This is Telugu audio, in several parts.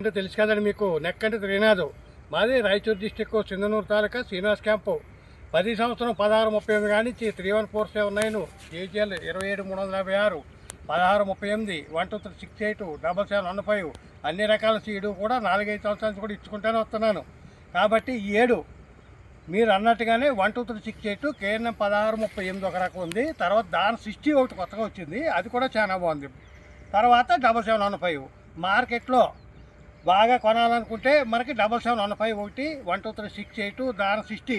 అంటే తెలుసు కదండి మీకు. నెక్ అంటే శ్రీనాథ్. మాది రాయచూరు డిస్టిక్ సింధనూరు తాలూకా శ్రీనివాస్ క్యాంపు. 10 సంవత్సరం 1638 కానించి 31479 కేజీఎల్ 27356 1638 12368 7715 అన్ని రకాల సీడు కూడా 4-5 సంవత్సరాల నుంచి కూడా ఇచ్చుకుంటూనే వస్తున్నాను. కాబట్టి ఈ 7 మీరు అన్నట్టుగానే 12368 కేఎన్ఎం 1638 ఒక రకం ఉంది. తర్వాత దాని 60 ఒకటి కొత్తగా వచ్చింది, అది కూడా చాలా బాగుంది. తర్వాత 7715 మార్కెట్లో బాగా కొనాలనుకుంటే మనకి 7715 ఒకటి 12368 దాని 60.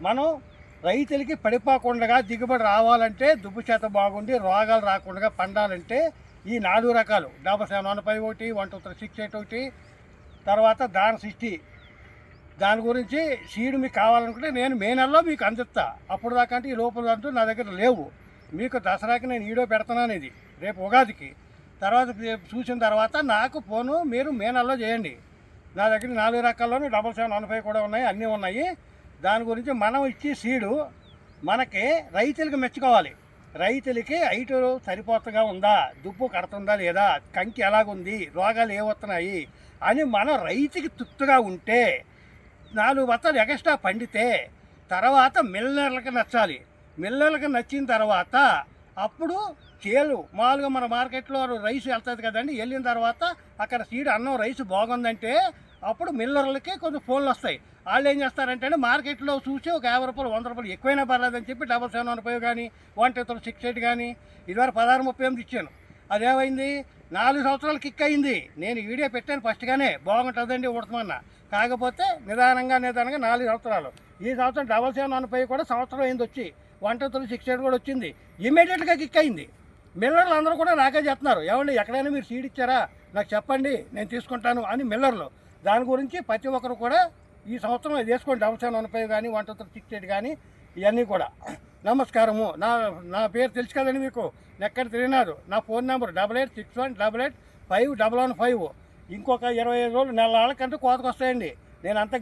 మనం రైతులకి పడిపోకుండా దిగుబడి రావాలంటే దుబ్బు చేత బాగుండి రోగాలు రాకుండా పండాలంటే ఈ 4 రకాలు 7715 ఒకటి 12368 ఒకటి తర్వాత దాని 60. దాని గురించి సీడ్ మీకు కావాలనుకుంటే నేను మే నెలలో మీకు అందిస్తా. అప్పుడు దాకా అంటే ఈ లోపల అంటూ నా దగ్గర లేవు. మీకు దసరాకి నేను వీడియో పెడుతున్నాను, ఇది రేపు ఉగాదికి. తర్వాత చూసిన తర్వాత నాకు ఫోను మీరు మే నెలలో చేయండి. నా దగ్గర 4 రకాల్లోనూ 7715 కూడా ఉన్నాయి, అన్నీ ఉన్నాయి. దాని గురించి మనం ఇచ్చే సీడు మనకి రైతులకి మెచ్చుకోవాలి. రైతులకి హైటు సరిపోతగా ఉందా, దుప్పు కడుతుందా లేదా, కంకి ఎలాగుంది, రోగాలు ఏమవుతున్నాయి అని మనం రైతుకి తృప్తిగా ఉంటే 4 బత్తాలు ఎక్స్ట్రా పండితే తర్వాత మిల్లర్లకి నచ్చాలి. మిల్లర్లకి నచ్చిన తర్వాత అప్పుడు చేలు మామూలుగా మన మార్కెట్లో రైస్ వెళ్తుంది కదండి, వెళ్ళిన తర్వాత అక్కడ సీడ్ అన్నం రైస్ బాగుందంటే అప్పుడు మిల్లర్లకి కొంచెం ఫోన్లు వస్తాయి. వాళ్ళు ఏం చేస్తారంటే మార్కెట్లో చూసి ఒక 50 రూపాయలు 100 రూపాయలు ఎక్కువైనా పర్లేదని చెప్పి 7715 కానీ 12368 కానీ ఇదివరకు 1638 ఇచ్చాను. అదేమైంది 4 సంవత్సరాలు కిక్ అయింది. నేను వీడియో పెట్టాను ఫస్ట్గానే, బాగుంటుందండి ఉడతమన్నా. కాకపోతే నిదానంగా 4 సంవత్సరాలు. ఈ సంవత్సరం 7715 కూడా సంవత్సరం అయింది వచ్చి 12368 కూడా వచ్చింది. ఇమీడియట్గా కిక్ అయింది. మిల్లర్లు అందరూ కూడా నాకే చెప్తున్నారు, ఏమండి ఎక్కడైనా మీరు సీడ్ ఇచ్చారా నాకు చెప్పండి నేను తీసుకుంటాను అని మిల్లర్లు. దాని గురించి ప్రతి ఒక్కరు కూడా ఈ సంవత్సరం ఇది వేసుకోండి. 7715 కానీ 12368 కానీ ఇవన్నీ కూడా. నమస్కారము. నా పేరు తెలుసు కదండి మీకు, నెక్కడ తిరిగినారు. నా ఫోన్ నెంబర్ 8861885115. ఇంకొక 25 రోజులు నెల కంటే కోతకు వస్తాయండి. నేను అంత